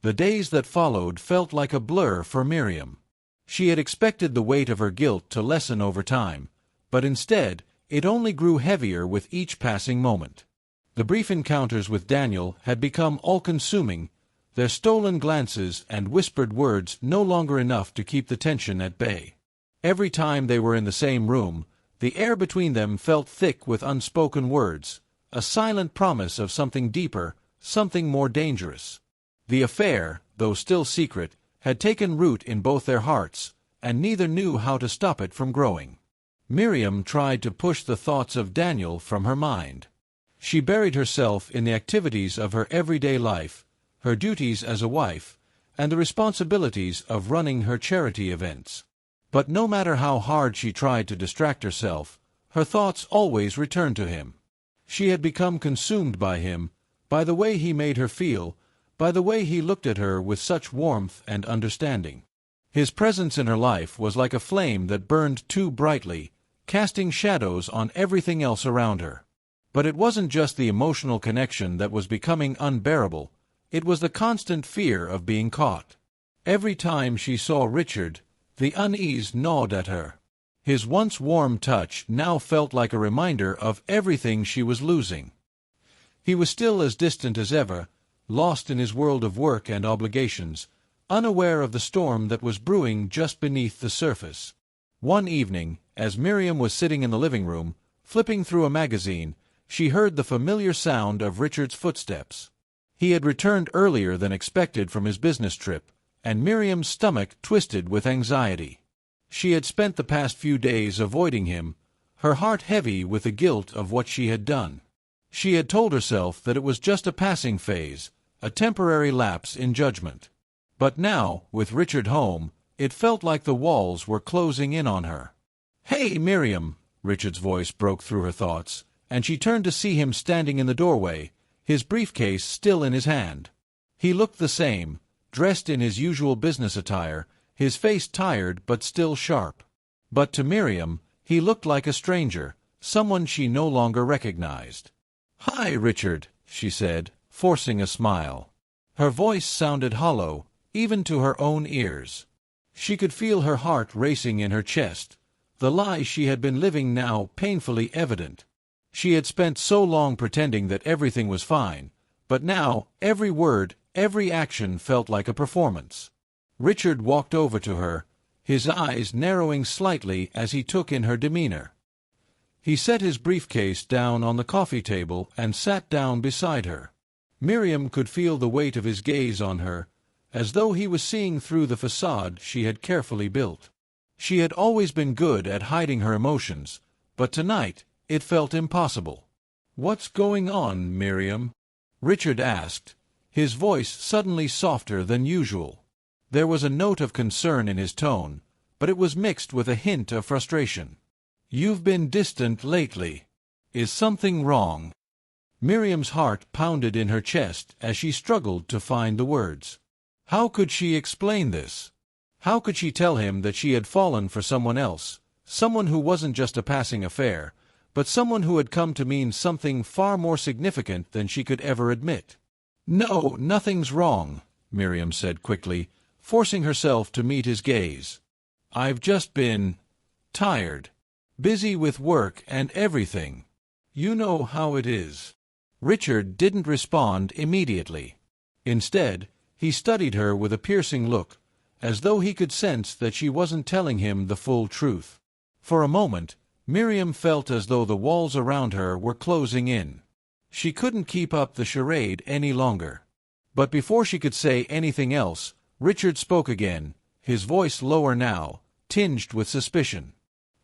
The days that followed felt like a blur for Miriam. She had expected the weight of her guilt to lessen over time, but instead, it only grew heavier with each passing moment. The brief encounters with Daniel had become all-consuming, their stolen glances and whispered words no longer enough to keep the tension at bay. Every time they were in the same room, the air between them felt thick with unspoken words, a silent promise of something deeper, something more dangerous. The affair, though still secret, had taken root in both their hearts, and neither knew how to stop it from growing. Miriam tried to push the thoughts of Daniel from her mind. She buried herself in the activities of her everyday life, her duties as a wife, and the responsibilities of running her charity events. But no matter how hard she tried to distract herself, her thoughts always returned to him. She had become consumed by him, by the way he made her feel, by the way he looked at her with such warmth and understanding. His presence in her life was like a flame that burned too brightly, casting shadows on everything else around her. But it wasn't just the emotional connection that was becoming unbearable, it was the constant fear of being caught. Every time she saw Richard, the unease gnawed at her. His once warm touch now felt like a reminder of everything she was losing. He was still as distant as ever, lost in his world of work and obligations, unaware of the storm that was brewing just beneath the surface. One evening, as Miriam was sitting in the living room, flipping through a magazine, she heard the familiar sound of Richard's footsteps. He had returned earlier than expected from his business trip, and Miriam's stomach twisted with anxiety. She had spent the past few days avoiding him, her heart heavy with the guilt of what she had done. She had told herself that it was just a passing phase, a temporary lapse in judgment. But now, with Richard home, it felt like the walls were closing in on her. "Hey, Miriam!" Richard's voice broke through her thoughts, and she turned to see him standing in the doorway, his briefcase still in his hand. He looked the same, dressed in his usual business attire, his face tired but still sharp. But to Miriam, he looked like a stranger, someone she no longer recognized. "Hi, Richard," she said, forcing a smile. Her voice sounded hollow, even to her own ears. She could feel her heart racing in her chest, the lie she had been living now painfully evident. She had spent so long pretending that everything was fine, but now every word, every action felt like a performance. Richard walked over to her, his eyes narrowing slightly as he took in her demeanor. He set his briefcase down on the coffee table and sat down beside her. Miriam could feel the weight of his gaze on her, as though he was seeing through the facade she had carefully built. She had always been good at hiding her emotions, but tonight it felt impossible. "What's going on, Miriam?" Richard asked, his voice suddenly softer than usual. There was a note of concern in his tone, but it was mixed with a hint of frustration. "You've been distant lately. Is something wrong?" Miriam's heart pounded in her chest as she struggled to find the words. How could she explain this? How could she tell him that she had fallen for someone else, someone who wasn't just a passing affair, but someone who had come to mean something far more significant than she could ever admit? "No, nothing's wrong," Miriam said quickly, forcing herself to meet his gaze. "I've just been tired, busy with work and everything. You know how it is." Richard didn't respond immediately. Instead, he studied her with a piercing look, as though he could sense that she wasn't telling him the full truth. For a moment, Miriam felt as though the walls around her were closing in. She couldn't keep up the charade any longer. But before she could say anything else, Richard spoke again, his voice lower now, tinged with suspicion.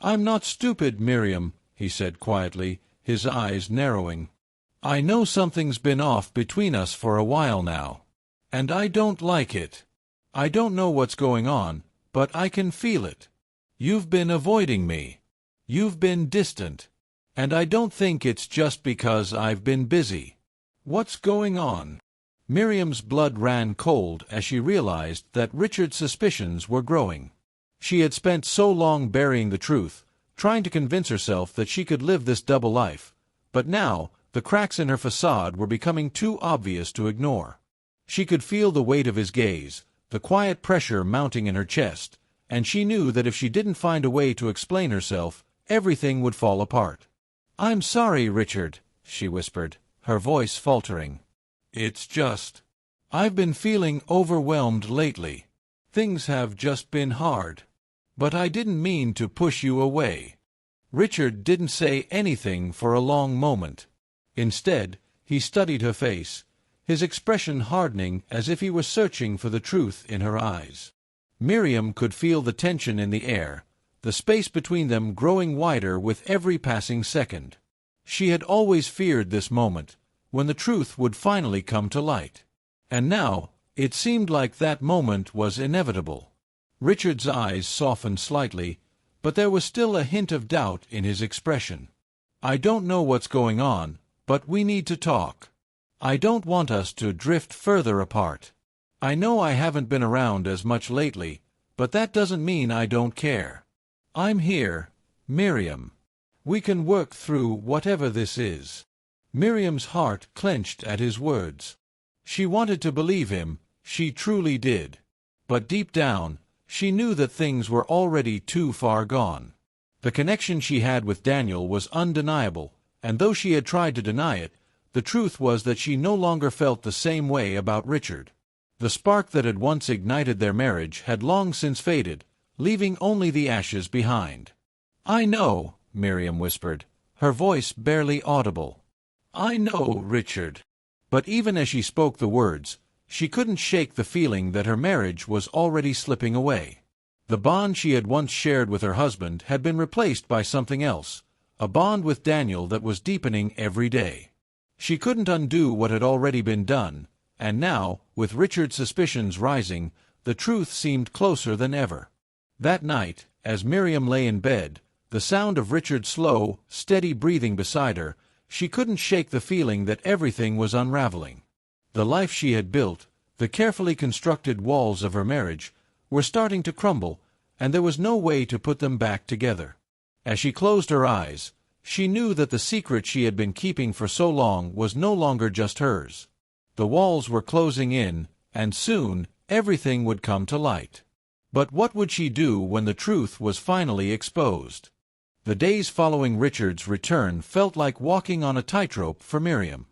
"I'm not stupid, Miriam," he said quietly, his eyes narrowing. "I know something's been off between us for a while now. And I don't like it. I don't know what's going on, but I can feel it. You've been avoiding me. You've been distant. And I don't think it's just because I've been busy. What's going on?" Miriam's blood ran cold as she realized that Richard's suspicions were growing. She had spent so long burying the truth, trying to convince herself that she could live this double life, but now the cracks in her facade were becoming too obvious to ignore. She could feel the weight of his gaze, the quiet pressure mounting in her chest, and she knew that if she didn't find a way to explain herself, everything would fall apart. "I'm sorry, Richard," she whispered, her voice faltering. "It's just... I've been feeling overwhelmed lately. Things have just been hard. But I didn't mean to push you away." Richard didn't say anything for a long moment. Instead, he studied her face, his expression hardening as if he were searching for the truth in her eyes. Miriam could feel the tension in the air, the space between them growing wider with every passing second. She had always feared this moment, when the truth would finally come to light. And now, it seemed like that moment was inevitable. Richard's eyes softened slightly, but there was still a hint of doubt in his expression. "I don't know what's going on, but we need to talk. I don't want us to drift further apart. I know I haven't been around as much lately, but that doesn't mean I don't care. I'm here, Miriam. We can work through whatever this is." Miriam's heart clenched at his words. She wanted to believe him, she truly did. But deep down, she knew that things were already too far gone. The connection she had with Daniel was undeniable, and though she had tried to deny it, the truth was that she no longer felt the same way about Richard. The spark that had once ignited their marriage had long since faded, leaving only the ashes behind. "I know," Miriam whispered, her voice barely audible. "I know, Richard." But even as she spoke the words, she couldn't shake the feeling that her marriage was already slipping away. The bond she had once shared with her husband had been replaced by something else, a bond with Daniel that was deepening every day. She couldn't undo what had already been done, and now, with Richard's suspicions rising, the truth seemed closer than ever. That night, as Miriam lay in bed, the sound of Richard's slow, steady breathing beside her, she couldn't shake the feeling that everything was unraveling. The life she had built, the carefully constructed walls of her marriage, were starting to crumble, and there was no way to put them back together. As she closed her eyes, she knew that the secret she had been keeping for so long was no longer just hers. The walls were closing in, and soon everything would come to light. But what would she do when the truth was finally exposed? The days following Richard's return felt like walking on a tightrope for Miriam.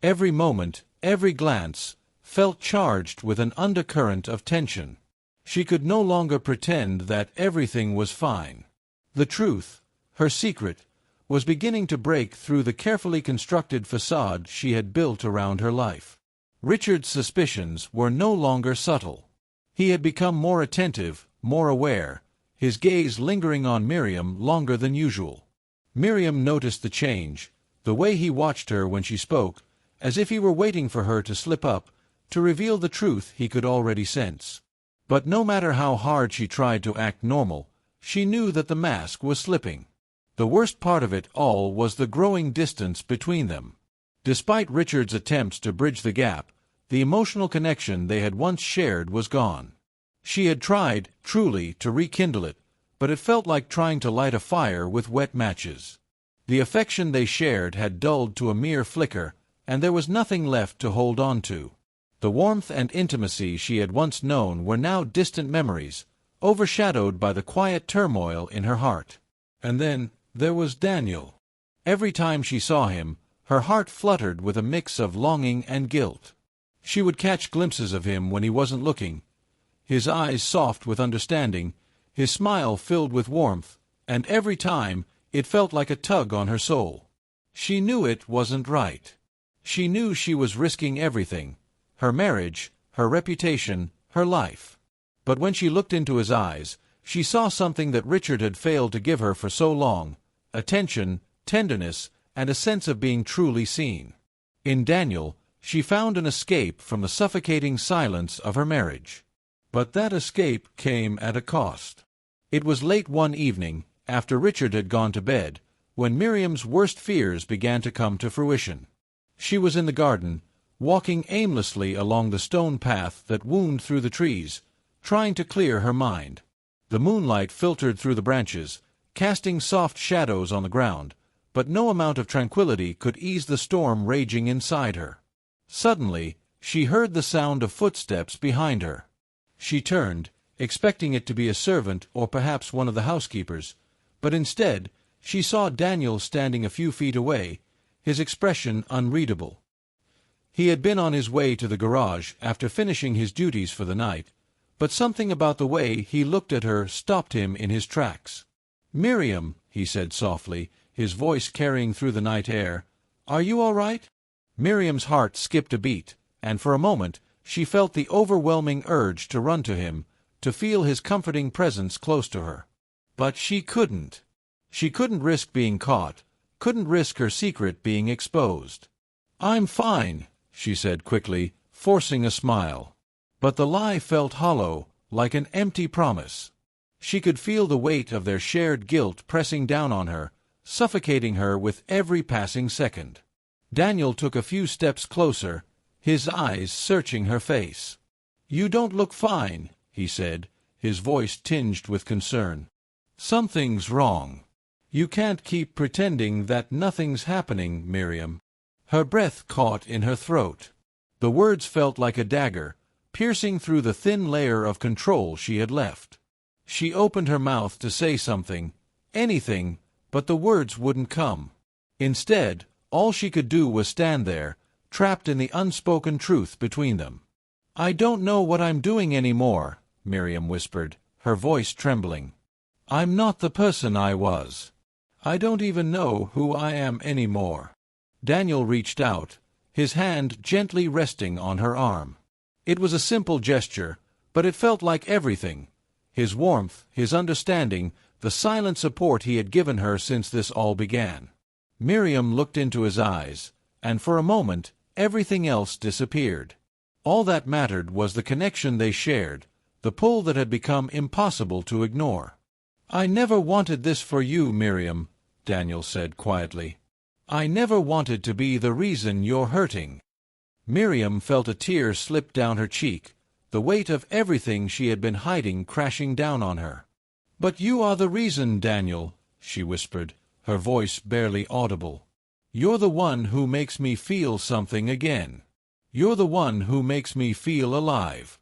Every moment, every glance, felt charged with an undercurrent of tension. She could no longer pretend that everything was fine. The truth, her secret, was beginning to break through the carefully constructed facade she had built around her life. Richard's suspicions were no longer subtle. He had become more attentive, more aware, his gaze lingering on Miriam longer than usual. Miriam noticed the change, the way he watched her when she spoke, as if he were waiting for her to slip up, to reveal the truth he could already sense. But no matter how hard she tried to act normal, she knew that the mask was slipping. The worst part of it all was the growing distance between them. Despite Richard's attempts to bridge the gap, the emotional connection they had once shared was gone. She had tried, truly, to rekindle it, but it felt like trying to light a fire with wet matches. The affection they shared had dulled to a mere flicker, and there was nothing left to hold on to. The warmth and intimacy she had once known were now distant memories, overshadowed by the quiet turmoil in her heart. And then there was Daniel. Every time she saw him, her heart fluttered with a mix of longing and guilt. She would catch glimpses of him when he wasn't looking, his eyes soft with understanding, his smile filled with warmth, and every time it felt like a tug on her soul. She knew it wasn't right. She knew she was risking everything, her marriage, her reputation, her life. But when she looked into his eyes, she saw something that Richard had failed to give her for so long: attention, tenderness, and a sense of being truly seen. In Daniel, she found an escape from the suffocating silence of her marriage. But that escape came at a cost. It was late one evening, after Richard had gone to bed, when Miriam's worst fears began to come to fruition. She was in the garden, walking aimlessly along the stone path that wound through the trees, trying to clear her mind. The moonlight filtered through the branches, casting soft shadows on the ground, but no amount of tranquility could ease the storm raging inside her. Suddenly, She heard the sound of footsteps behind her. She turned, expecting it to be a servant or perhaps one of the housekeepers, but instead she saw Daniel standing a few feet away, his expression unreadable. He had been on his way to the garage after finishing his duties for the night, but something about the way he looked at her stopped him in his tracks. "Miriam," he said softly, his voice carrying through the night air, "are you all right?" Miriam's heart skipped a beat, and for a moment she felt the overwhelming urge to run to him, to feel his comforting presence close to her. But she couldn't. She couldn't risk being caught, couldn't risk her secret being exposed. "I'm fine," she said quickly, forcing a smile. But the lie felt hollow, like an empty promise. She could feel the weight of their shared guilt pressing down on her, suffocating her with every passing second. Daniel took a few steps closer, his eyes searching her face. "You don't look fine," he said, his voice tinged with concern. "Something's wrong. You can't keep pretending that nothing's happening, Miriam." Her breath caught in her throat. The words felt like a dagger, piercing through the thin layer of control she had left. She opened her mouth to say something, anything, but the words wouldn't come. Instead, all she could do was stand there, trapped in the unspoken truth between them. "I don't know what I'm doing anymore," Miriam whispered, her voice trembling. "I'm not the person I was. I don't even know who I am anymore." Daniel reached out, his hand gently resting on her arm. It was a simple gesture, but it felt like everything. His warmth, his understanding, the silent support he had given her since this all began. Miriam looked into his eyes, and for a moment, everything else disappeared. All that mattered was the connection they shared, the pull that had become impossible to ignore. "I never wanted this for you, Miriam," Daniel said quietly. "I never wanted to be the reason you're hurting." Miriam felt a tear slip down her cheek, the weight of everything she had been hiding crashing down on her. "But you are the reason, Daniel," she whispered, her voice barely audible. "You're the one who makes me feel something again. You're the one who makes me feel alive."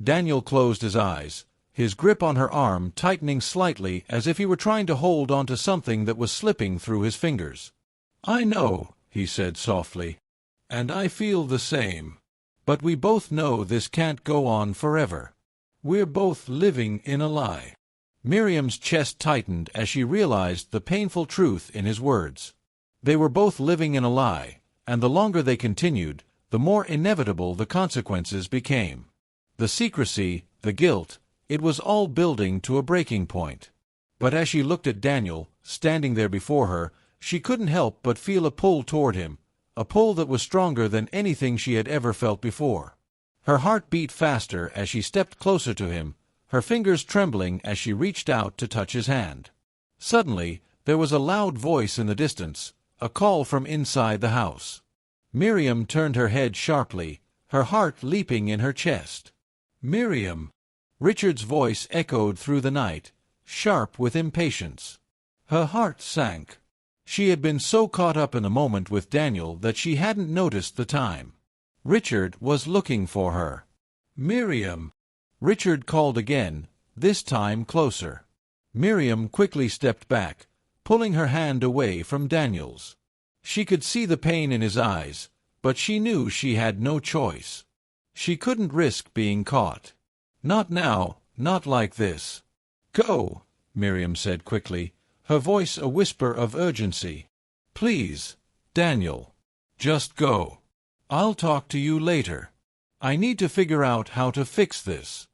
Daniel closed his eyes, his grip on her arm tightening slightly as if he were trying to hold onto something that was slipping through his fingers. "I know," he said softly, "and I feel the same. But we both know this can't go on forever. We're both living in a lie." Miriam's chest tightened as she realized the painful truth in his words. They were both living in a lie, and the longer they continued, the more inevitable the consequences became. The secrecy, the guilt, it was all building to a breaking point. But as she looked at Daniel, standing there before her, she couldn't help but feel a pull toward him, a pull that was stronger than anything she had ever felt before. Her heart beat faster as she stepped closer to him, her fingers trembling as she reached out to touch his hand. Suddenly, there was a loud voice in the distance, a call from inside the house. Miriam turned her head sharply, her heart leaping in her chest. "Miriam!" Richard's voice echoed through the night, sharp with impatience. Her heart sank. She had been so caught up in the moment with Daniel that she hadn't noticed the time. Richard was looking for her. "Miriam!" Richard called again, this time closer. Miriam quickly stepped back, pulling her hand away from Daniel's. She could see the pain in his eyes, but she knew she had no choice. She couldn't risk being caught. Not now, not like this. "Go," Miriam said quickly, her voice a whisper of urgency. "Please, Daniel. Just go. I'll talk to you later. I need to figure out how to fix this."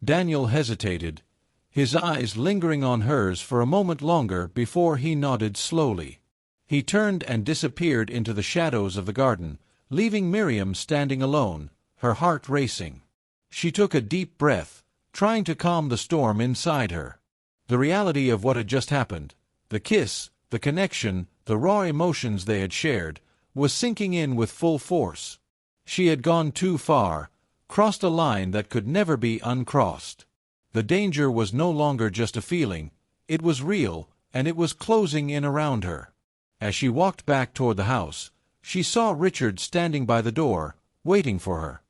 Daniel hesitated, his eyes lingering on hers for a moment longer before he nodded slowly. He turned and disappeared into the shadows of the garden, leaving Miriam standing alone, her heart racing. She took a deep breath, trying to calm the storm inside her. The reality of what had just happened, the kiss, the connection, the raw emotions they had shared, was sinking in with full force. She had gone too far, crossed a line that could never be uncrossed. The danger was no longer just a feeling, it was real, and it was closing in around her. As she walked back toward the house, she saw Richard standing by the door, waiting for her.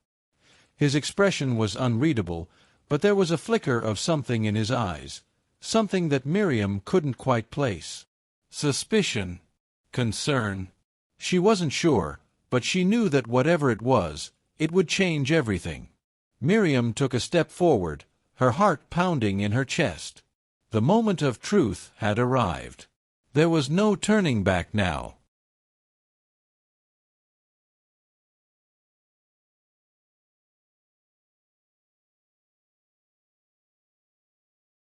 His expression was unreadable, but there was a flicker of something in his eyes, something that Miriam couldn't quite place. Suspicion. Concern. She wasn't sure, but she knew that whatever it was, it would change everything. Miriam took a step forward, her heart pounding in her chest. The moment of truth had arrived. There was no turning back now.